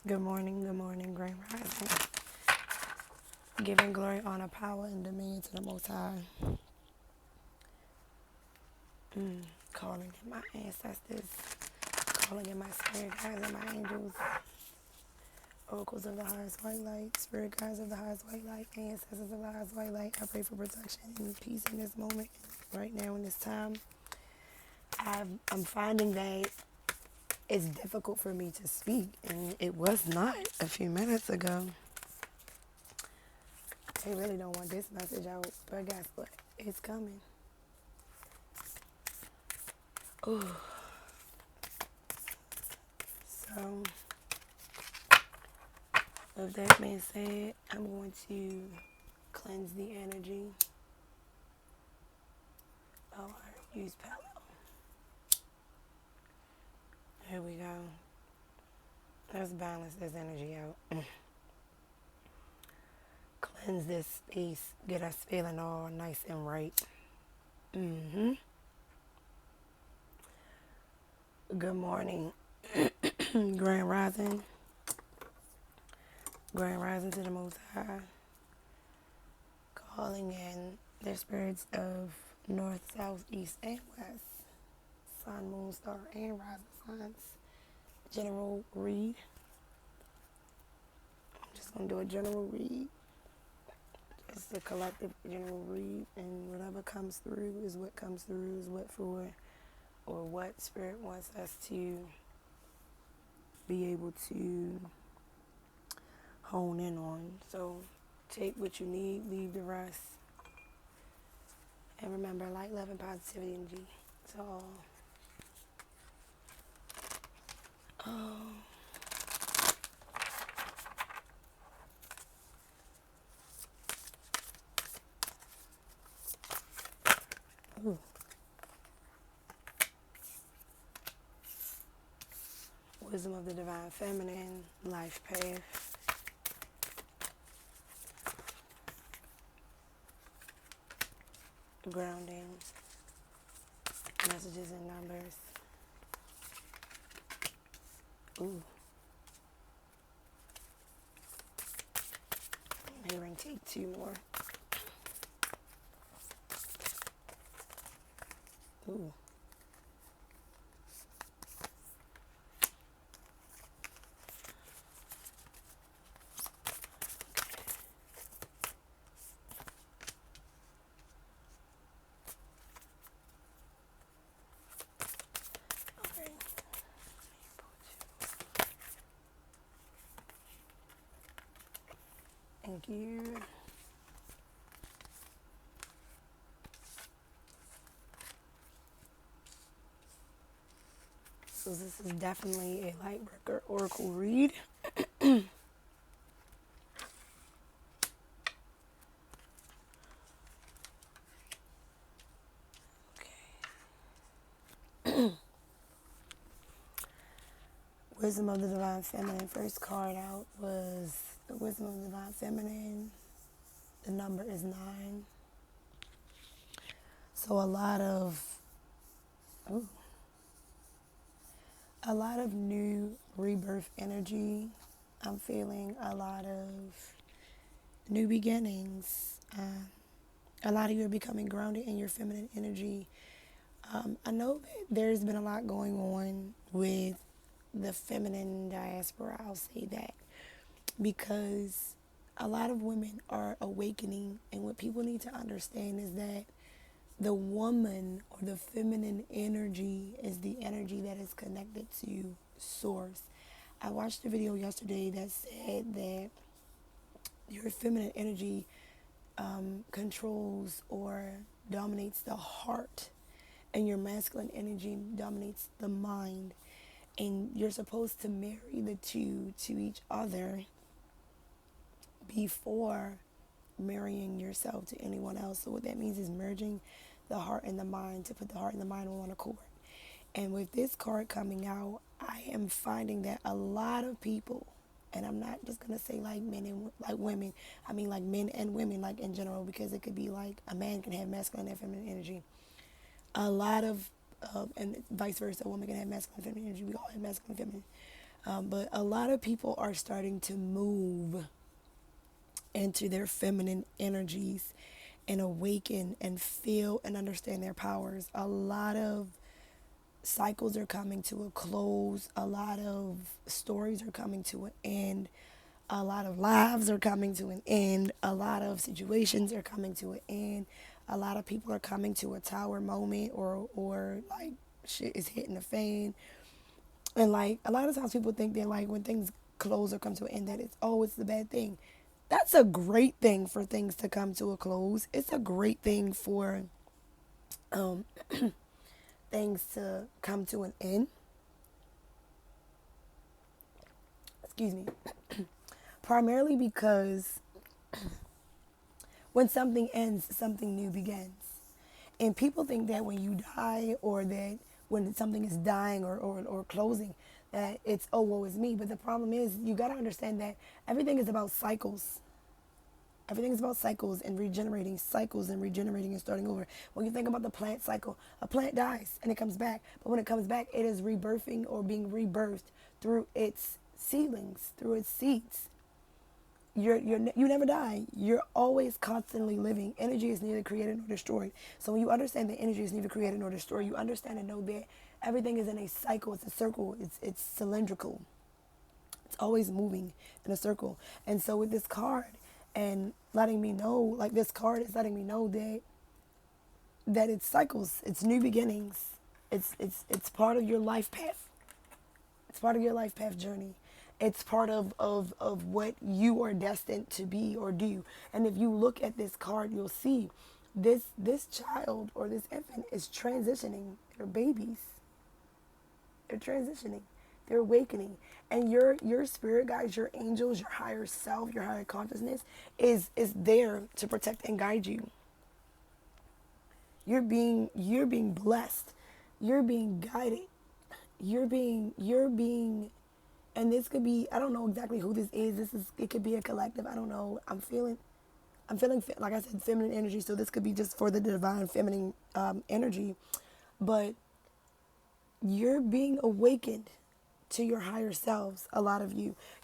Good morning, Grand Rising. Giving glory, honor, power, and dominion to the Most High. Calling in my ancestors, calling in my spirit guides and my angels, oracles of the highest white light, spirit guides of the highest white light, ancestors of the highest white light. I pray for protection and peace in this moment, right now in this time. I'm finding that it's difficult for me to speak, and it was not a few minutes ago. They really don't want this message out, but guess what? It's coming. Ooh. So, with that being said, I'm going to cleanse the energy or use pillow. Here we go. Let's balance this energy out. Cleanse this space. Get us feeling all nice and right. Good morning, Grand Rising. Grand Rising to the Most High. Calling in the spirits of North, South, East, and West. Sun, Moon, Star, and Rising Signs. General read. I'm just going to do a general read. Just a collective general read. And whatever comes through is what comes through, is what for, or what Spirit wants us to be able to hone in on. So take what you need, leave the rest. And remember, light, love, and positivity energy to all. Ooh. Wisdom of the Divine Feminine, life path. Grounding, messages and numbers. Ooh. Hearing, take two more. Ooh. Okay. Thank you. So this is definitely a light worker oracle read. Wisdom of the Divine Feminine. First card out was the Wisdom of the Divine Feminine. The number is 9. So ooh, a lot of new rebirth energy. I'm feeling a lot of new beginnings. A lot of you are becoming grounded in your feminine energy. I know that there's been a lot going on with the feminine diaspora, I'll say that, because a lot of women are awakening, and what people need to understand is that the woman or the feminine energy is the energy that is connected to source. I watched a video yesterday that said that your feminine energy controls or dominates the heart, and your masculine energy dominates the mind. And you're supposed to marry the two to each other before marrying yourself to anyone else. So what that means is merging the heart and the mind to put the heart and the mind on one accord. And with this card coming out, I am finding that a lot of people, and I'm not just gonna say like men and like women, I mean like men and women, like in general, because it could be like a man can have masculine and feminine energy. A lot of and vice versa, a woman can have masculine and feminine energy. We all have masculine and feminine. But a lot of people are starting to move into their feminine energies and awaken and feel and understand their powers. A lot of cycles are coming to a close. A lot of stories are coming to an end. A lot of lives are coming to an end. A lot of situations are coming to an end. A lot of people are coming to a tower moment, or like shit is hitting the fan. And like a lot of times people think that like when things close or come to an end that it's the bad thing. That's a great thing for things to come to a close. It's a great thing for um, things to come to an end. Excuse me. Primarily because when something ends, something new begins. And people think that when you die, or that when something is dying, or closing, that it's, oh, woe is me. But the problem is, you got to understand that everything is about cycles. Everything is about cycles and regenerating and starting over. When you think about the plant cycle, a plant dies and it comes back. But when it comes back, it is rebirthing or being rebirthed through its seedlings, through its seeds. You never die. You're always constantly living. Energy is neither created nor destroyed. So when you understand that energy is neither created nor destroyed, you understand and know that everything is in a cycle. It's a circle. It's cylindrical. It's always moving in a circle. And so with this card, and letting me know, like this card is letting me know that it's cycles. It's new beginnings. It's part of your life path. It's part of your life path journey. It's part of what you are destined to be or do. And if you look at this card, you'll see this child or this infant is transitioning. They're babies. They're transitioning. They're awakening. And your spirit guides, your angels, your higher self, your higher consciousness is there to protect and guide you. You're being blessed. You're being guided. You're being and this could be, I don't know exactly who this is. It could be a collective. I don't know. I'm feeling like I said, feminine energy. So this could be just for the divine feminine energy, but you're being awakened to your higher selves. A lot of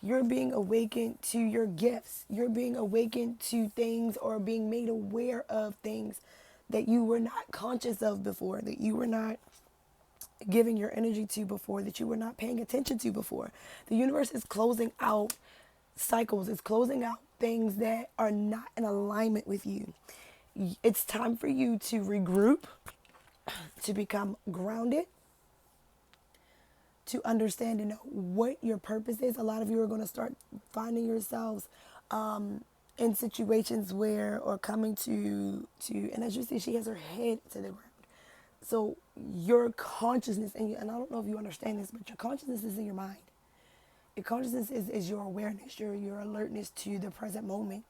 you're being awakened to your gifts. You're being awakened to things, or being made aware of things that you were not conscious of before, that you were not giving your energy to before, that you were not paying attention to before. The universe is closing out cycles. It's closing out things that are not in alignment with you. It's time for you to regroup, to become grounded, to understand and know what your purpose is. A lot of you are going to start finding yourselves in situations where, or coming and as you see, she has her head to the ground. So your consciousness, and I don't know if you understand this, but your consciousness is in your mind. Your consciousness is your awareness, your alertness to the present moment,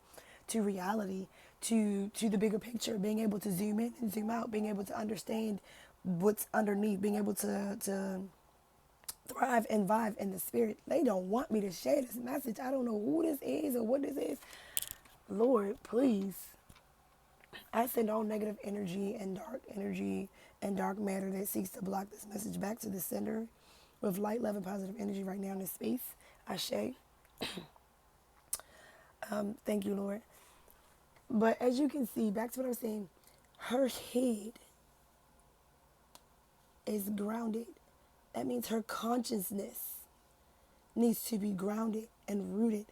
to reality, to the bigger picture, being able to zoom in and zoom out, being able to understand what's underneath, being able to thrive and vibe in the spirit. They don't want me to share this message. I don't know who this is or what this is. Lord, please. I send all negative energy and dark matter that seeks to block this message back to the sender with light, love, and positive energy right now in this space. Ashe. Thank you, Lord. But as you can see, back to what I was saying, her head is grounded. That means her consciousness needs to be grounded and rooted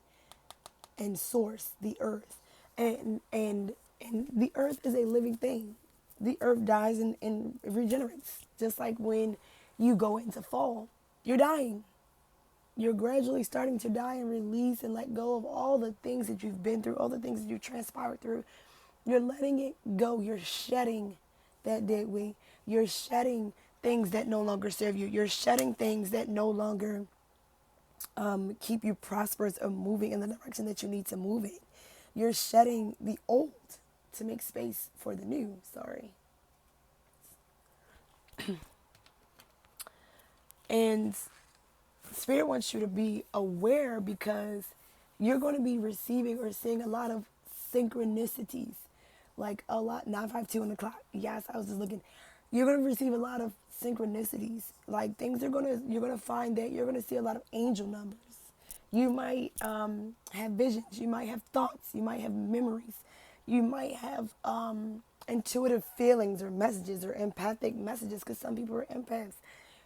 in source, the earth. And the earth is a living thing. The earth dies and regenerates. Just like when you go into fall, you're dying. You're gradually starting to die and release and let go of all the things that you've been through, all the things that you've transpired through. You're letting it go. You're shedding that dead weight. You're shedding things that no longer serve you. You're shedding things that no longer keep you prosperous or moving in the direction that you need to move in. You're shedding the old to make space for the new. Sorry. And Spirit wants you to be aware, because you're going to be receiving or seeing a lot of synchronicities. Like a lot, 952 on the clock. Yes, I was just looking. You're going to receive a lot of synchronicities. Like things are going to, you're going to find that you're going to see a lot of angel numbers. You might have visions. You might have thoughts. You might have memories. You might have intuitive feelings or messages or empathic messages because some people are empaths.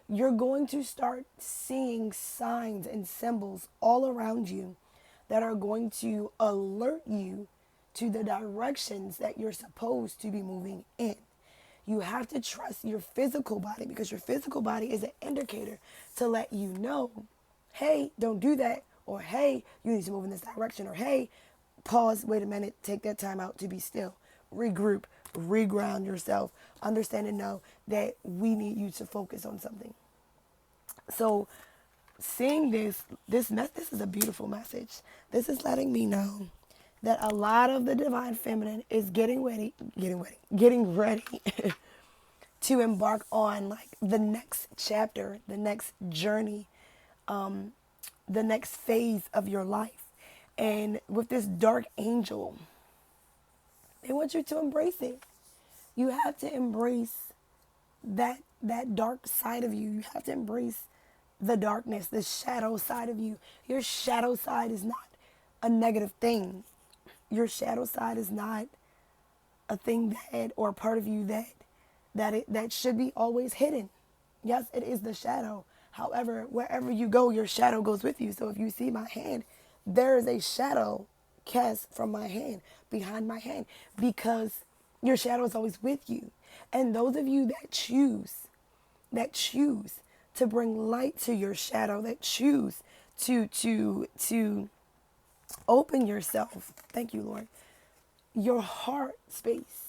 You're going to start seeing signs and symbols all around you that are going to alert you to the directions that you're supposed to be moving in. You have to trust your physical body because your physical body is an indicator to let you know, hey, don't do that, or hey, you need to move in this direction, or hey, pause, wait a minute, take that time out to be still, regroup, reground yourself, understand and know that we need you to focus on something. So seeing this is a beautiful message. This is letting me know that a lot of the divine feminine is getting ready to embark on like the next chapter, the next journey, the next phase of your life. And with this dark angel, they want you to embrace it. You have to embrace that dark side of you. You have to embrace the darkness, the shadow side of you. Your shadow side is not a negative thing. Your shadow side is not a thing that or a part of you that should be always hidden. Yes, it is the shadow. However, wherever you go, your shadow goes with you. So if you see my hand, there is a shadow cast from my hand, behind my hand, because your shadow is always with you. And those of you that choose to bring light to your shadow, that choose to open yourself, thank you, Lord, your heart space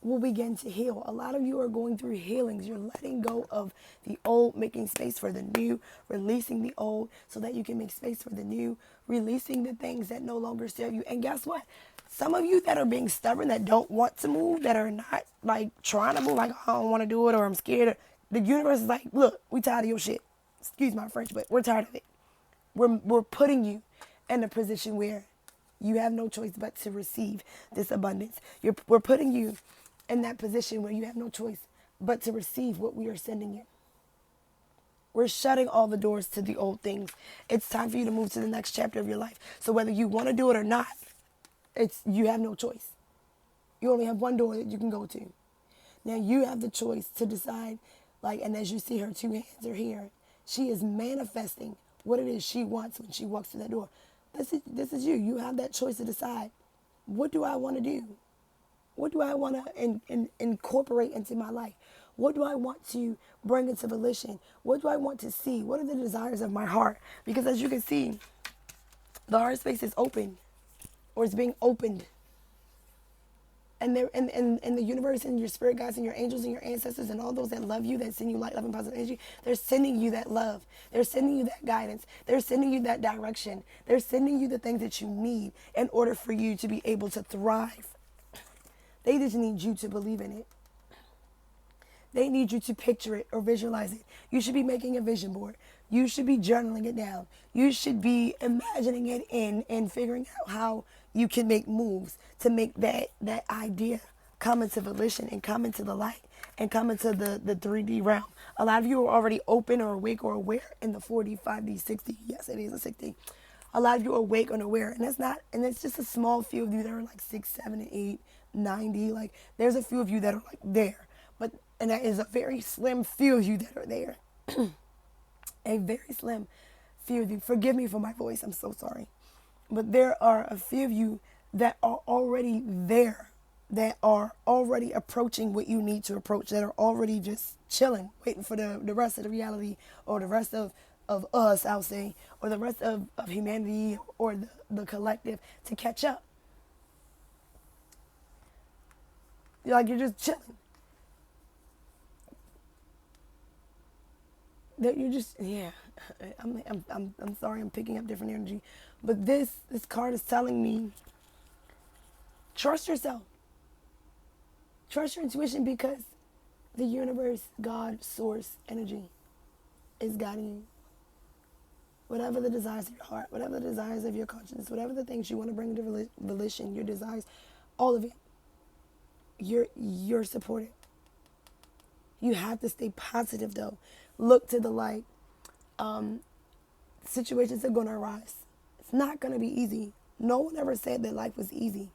will begin to heal. A lot of you are going through healings. You're letting go of the old, making space for the new, releasing the old so that you can make space for the new, releasing the things that no longer serve you. And guess what? Some of you that are being stubborn, that don't want to move, that are not like trying to move, like, oh, I don't want to do it or I'm scared. The universe is like, look, we tired of your shit. Excuse my French, but we're tired of it. We're putting you in a position where you have no choice but to receive this abundance. We're putting you in that position where you have no choice but to receive what we are sending you. We're shutting all the doors to the old things. It's time for you to move to the next chapter of your life. So whether you want to do it or not, you have no choice. You only have one door that you can go to. Now you have the choice to decide, like, and as you see her two hands are here, she is manifesting what it is she wants when she walks through that door. This is you. You have that choice to decide, what do I want to do? What do I want to incorporate into my life? What do I want to bring into volition? What do I want to see? What are the desires of my heart? Because as you can see, the heart space is open, or it's being opened. And the universe and your spirit guides and your angels and your ancestors and all those that love you, that send you light, love, and positive energy, they're sending you that love. They're sending you that guidance. They're sending you that direction. They're sending you the things that you need in order for you to be able to thrive. They just need you to believe in it. They need you to picture it or visualize it. You should be making a vision board. You should be journaling it down. You should be imagining it and figuring out how you can make moves to make that idea come into volition and come into the light and come into the 3D realm. A lot of you are already open or awake or aware in the 4D, 5D, 6D. Yes, it is a 6D. A lot of you are awake and aware, and it's just a small few of you that are like 6, 7, and 8, 9D. Like, there's a few of you that are like there, and that is a very slim few of you that are there. A very slim few of you. Forgive me for my voice. I'm so sorry. But there are a few of you that are already there, that are already approaching what you need to approach, that are already just chilling, waiting for the rest of the reality or the rest of us, I'll say, or the rest of humanity or the collective to catch up. You're just chilling. That you're just, yeah. I'm sorry, I'm picking up different energy, but this card is telling me, trust yourself, trust your intuition, because the universe, God, source, energy is guiding you. Whatever the desires of your heart, whatever the desires of your conscience, whatever the things you want to bring into volition, your desires, all of it, you're supported. You have to stay positive though. Look to the light. Situations are going to arise. It's not going to be easy. No one ever said that life was easy.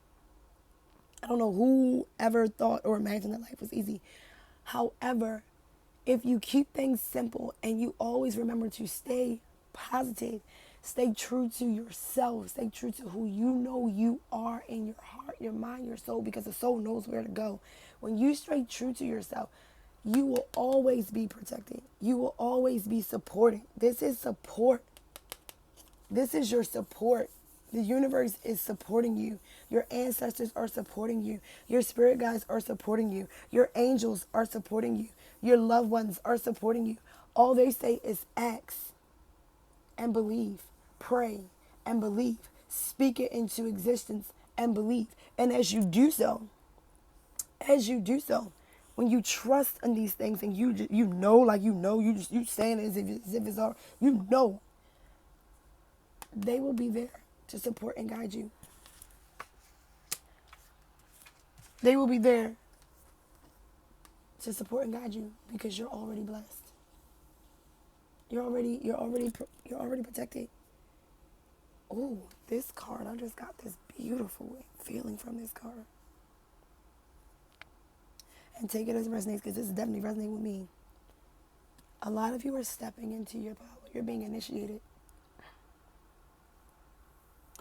I don't know who ever thought or imagined that life was easy. However, if you keep things simple and you always remember to stay positive, stay true to yourself, stay true to who you know you are in your heart, your mind, your soul, because the soul knows where to go. When you stay true to yourself, you will always be protected. You will always be supported. This is support. This is your support. The universe is supporting you. Your ancestors are supporting you. Your spirit guides are supporting you. Your angels are supporting you. Your loved ones are supporting you. All they say is ask and believe. Pray and believe. Speak it into existence and believe. And as you do so, when you trust in these things and you know, like you saying it as if it's all, you know, they will be there to support and guide you. They will be there to support and guide you because you're already blessed. You're already protected. Oh, this card, I just got this beautiful feeling from this card. And take it as it resonates, because this is definitely resonating with me. A lot of you are stepping into your power. You're being initiated.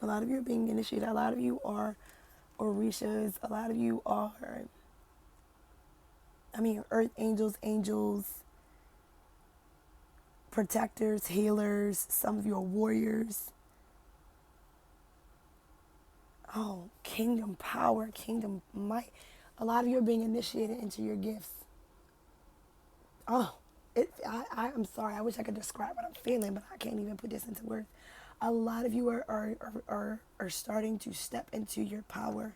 A lot of you are being initiated. A lot of you are Orishas. A lot of you are, earth angels, protectors, healers. Some of you are warriors. Oh, kingdom power, kingdom might. A lot of you are being initiated into your gifts. Oh, I'm sorry. I wish I could describe what I'm feeling, but I can't even put this into words. A lot of you are starting to step into your power.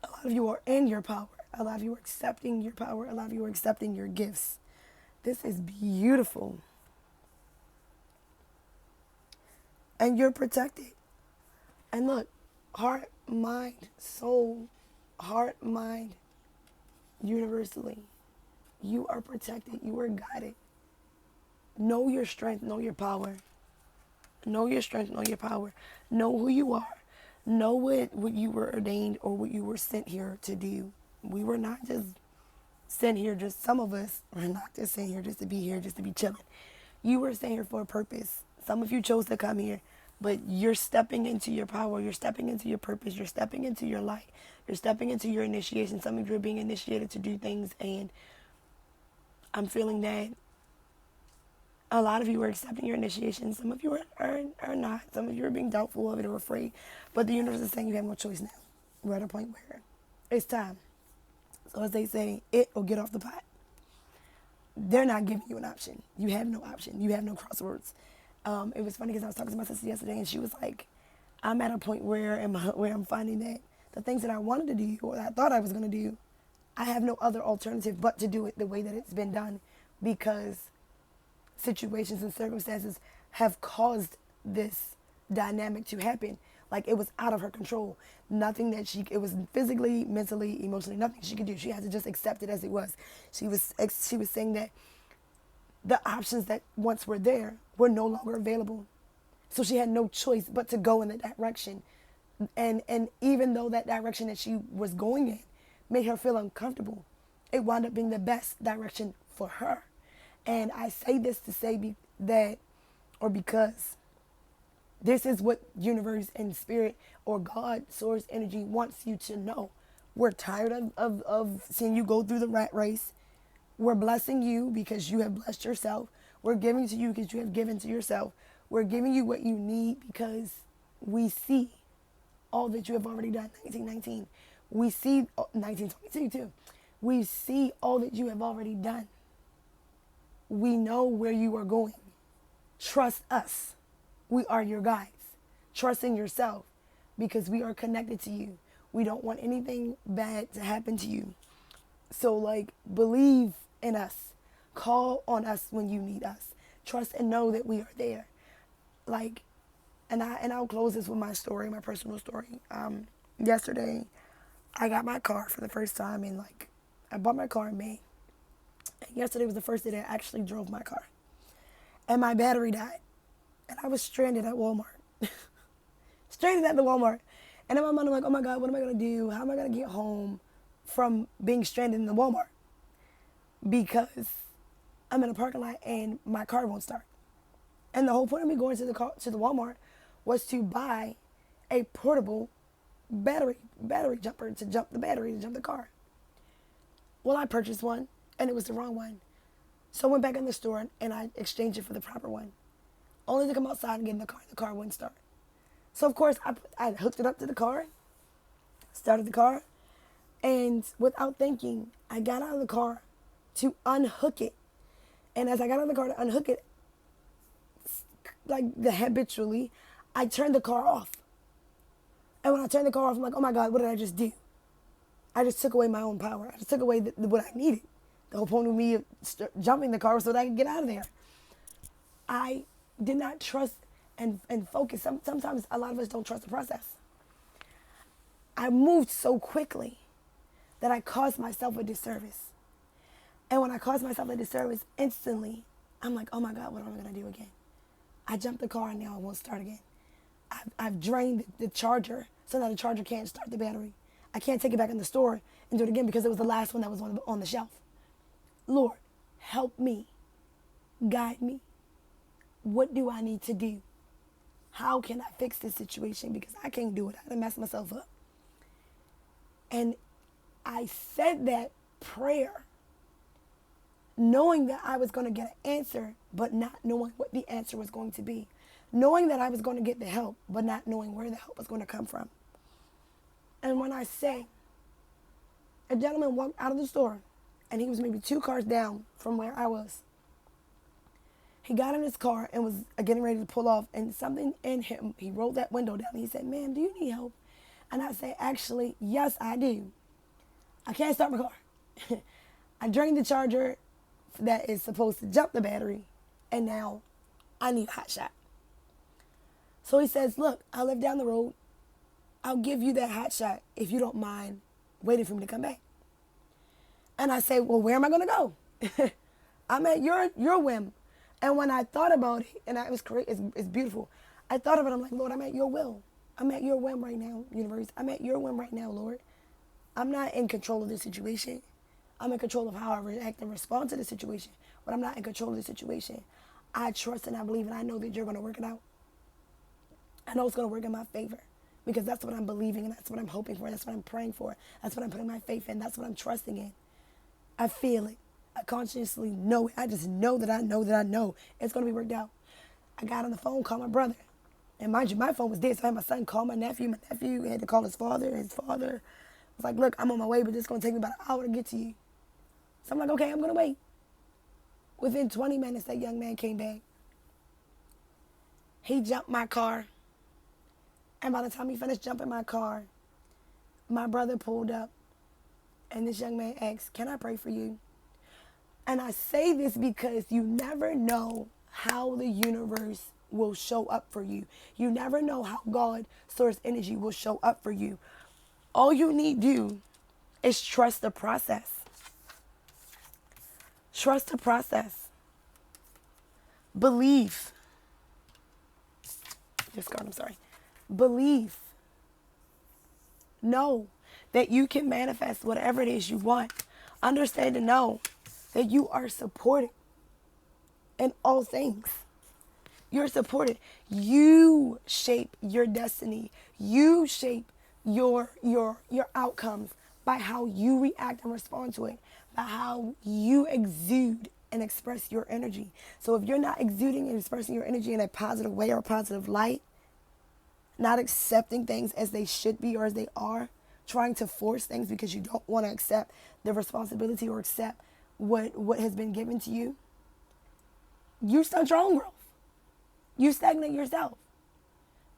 A lot of you are in your power. A lot of you are accepting your power. A lot of you are accepting your gifts. This is beautiful. And you're protected. And look, heart, mind, soul, heart, mind, universally. You are protected. You are guided. Know your strength. Know your power. Know your strength. Know your power. Know who you are. Know what you were ordained or what you were sent here to do. We were not just sent here, just some of us are not just sent here just to be here, just to be chilling. You were sent here for a purpose. Some of you chose to come here, but you're stepping into your power. You're stepping into your purpose. You're stepping into your light. You're stepping into your initiation. Some of you are being initiated to do things, and I'm feeling that a lot of you are accepting your initiation. Some of you are not. Some of you are being doubtful of it or afraid. But the universe is saying you have no choice now. We're at a point where it's time. So as they say, it or get off the pot. They're not giving you an option. You have no option. You have no crosswords. It was funny because I was talking to my sister yesterday, and she was like, I'm at a point where I'm finding that the things that I wanted to do or that I thought I was going to do, I have no other alternative but to do it the way that it's been done, because situations and circumstances have caused this dynamic to happen. Like, it was out of her control. Nothing that it was physically, mentally, emotionally, nothing she could do. She had to just accept it as it was. She was saying that the options that once were there were no longer available. So she had no choice but to go in that direction. And even though that direction that she was going in made her feel uncomfortable, it wound up being the best direction for her. And I say this to say because this is what universe and spirit or God, source energy wants you to know. We're tired of seeing you go through the rat race. We're blessing you because you have blessed yourself. We're giving to you because you have given to yourself. We're giving you what you need because we see all that you have already done. 1919. We see 1922 too. We see all that you have already done. We know where you are going. Trust us. We are your guides. Trust in yourself because we are connected to you. We don't want anything bad to happen to you. So, believe in us. Call on us when you need us. Trust and know that we are there. And I'll close this with my story, my personal story. Yesterday, I got my car for the first time I bought my car in May. And yesterday was the first day that I actually drove my car. And my battery died. And I was stranded at Walmart. Stranded at the Walmart. And in my mind, I'm like, oh my God, what am I going to do? How am I going to get home from being stranded in the Walmart? Because I'm in a parking lot and my car won't start. And the whole point of me going to the Walmart was to buy a portable battery jumper to jump the battery, to jump the car. Well, I purchased one and it was the wrong one. So I went back in the store and I exchanged it for the proper one. Only to come outside and get in the car wouldn't start. So of course I hooked it up to the car, started the car, and without thinking, I got out of the car to unhook it. And as I got out of the car to unhook it, like habitually, I turned the car off. And when I turned the car off, I'm like, oh my God, what did I just do? I just took away my own power. I just took away what I needed. The whole point of me jumping the car was so that I could get out of there. I did not trust and focus. Sometimes a lot of us don't trust the process. I moved so quickly that I caused myself a disservice. And when I caused myself a disservice, instantly, I'm like, oh my God, what am I going to do again? I jumped the car and now it won't start again. I've drained the charger, so now the charger can't start the battery. I can't take it back in the store and do it again because it was the last one that was on the shelf. Lord, help me. Guide me. What do I need to do? How can I fix this situation? Because I can't do it. I done messed myself up. And I said that prayer knowing that I was going to get an answer, but not knowing what the answer was going to be. Knowing that I was going to get the help, but not knowing where the help was going to come from. And when I say, a gentleman walked out of the store, and he was maybe 2 cars down from where I was. He got in his car and was getting ready to pull off, and something in him, he rolled that window down, and he said, ma'am, do you need help? And I said, actually, yes, I do. I can't start my car. I drained the charger that is supposed to jump the battery, and now I need a hot shot. So he says, look, I live down the road. I'll give you that hot shot if you don't mind waiting for me to come back. And I say, well, where am I going to go? I'm at your whim. And when I thought about it, and it was great, it's beautiful. I thought of it, I'm like, Lord, I'm at your will. I'm at your whim right now, universe. I'm at your whim right now, Lord. I'm not in control of this situation. I'm in control of how I react and respond to the situation, but I'm not in control of the situation. I trust and I believe and I know that you're going to work it out. I know it's going to work in my favor because that's what I'm believing and that's what I'm hoping for. That's what I'm praying for. That's what I'm putting my faith in. That's what I'm trusting in. I feel it. I consciously know it. I just know that I know that I know it's going to be worked out. I got on the phone, called my brother. And mind you, my phone was dead, so I had my son call my nephew. My nephew had to call his father. His father was like, look, I'm on my way, but it's going to take me about an hour to get to you. So I'm like, okay, I'm going to wait. Within 20 minutes, that young man came back. He jumped my car. And by the time he finished jumping my car, my brother pulled up. And this young man asked, can I pray for you? And I say this because you never know how the universe will show up for you. You never know how God, source energy, will show up for you. All you need to do is trust the process. Trust the process. Believe. I'm sorry. Believe. Know that you can manifest whatever it is you want. Understand and know that you are supported in all things. You're supported. You shape your destiny. You shape your outcomes by how you react and respond to it, by how you exude and express your energy. So if you're not exuding and expressing your energy in a positive way or a positive light, not accepting things as they should be or as they are, trying to force things because you don't want to accept the responsibility or accept what has been given to you, you stunt your own growth. You stagnate yourself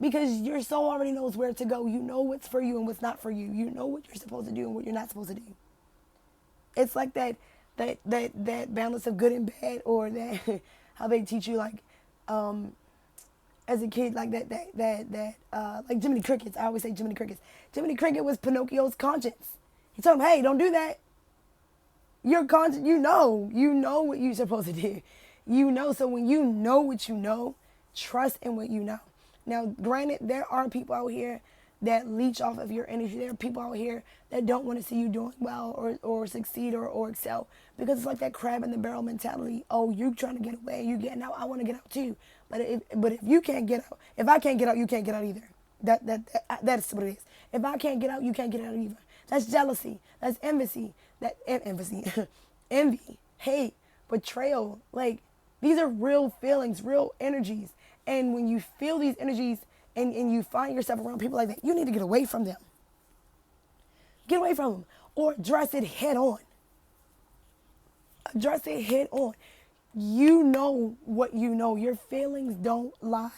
because your soul already knows where to go. You know what's for you and what's not for you. You know what you're supposed to do and what you're not supposed to do. It's like that balance of good and bad, or that how they teach you, like as a kid, like that like Jiminy Crickets. I always say Jiminy Crickets. Jiminy Cricket was Pinocchio's conscience. He told him, hey, don't do that. You're conscious. You know what you're supposed to do. You know. So when you know what you know, trust in what you know. Now, granted, there are people out here that leech off of your energy. There are people out here that don't want to see you doing well or succeed or excel because it's like that crab in the barrel mentality. Oh, you trying to get away, you getting out. I want to get out too. But if you can't get out, if I can't get out, you can't get out either. That's what it is. If I can't get out, you can't get out either. That's jealousy. That's envy. Envy, hate, betrayal. Like these are real feelings, real energies. And when you feel these energies and you find yourself around people like that, you need to get away from them. Get away from them or address it head on. Address it head on. You know what you know. Your feelings don't lie.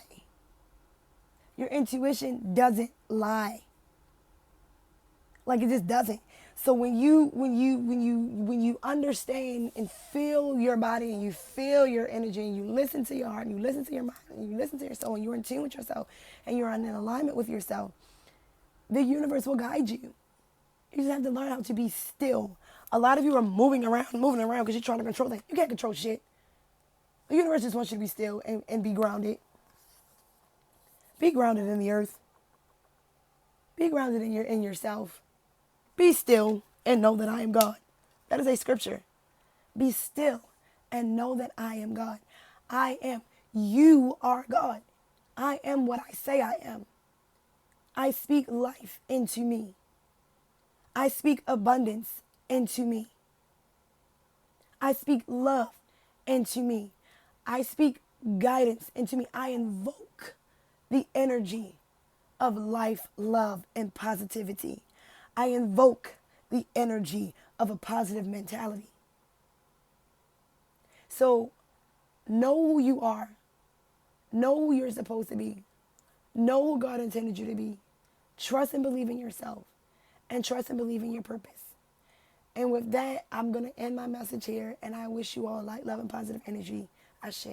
Your intuition doesn't lie. Like it just doesn't. So when you understand and feel your body and you feel your energy and you listen to your heart and you listen to your mind and you listen to your soul and you're in tune with yourself and you're in alignment with yourself, the universe will guide you. You just have to learn how to be still. A lot of you are moving around because you're trying to control things. You can't control shit. The universe just wants you to be still and be grounded. Be grounded in the earth. Be grounded in yourself. Be still and know that I am God. That is a scripture. Be still and know that I am God. I am. You are God. I am what I say I am. I speak life into me. I speak abundance into me. I speak love into me. I speak guidance into me. I invoke the energy of life, love, and positivity. I invoke the energy of a positive mentality. So know who you are. Know who you're supposed to be. Know who God intended you to be. Trust and believe in yourself. And trust and believe in your purpose. And with that, I'm going to end my message here. And I wish you all light, love, and positive energy. Ashe.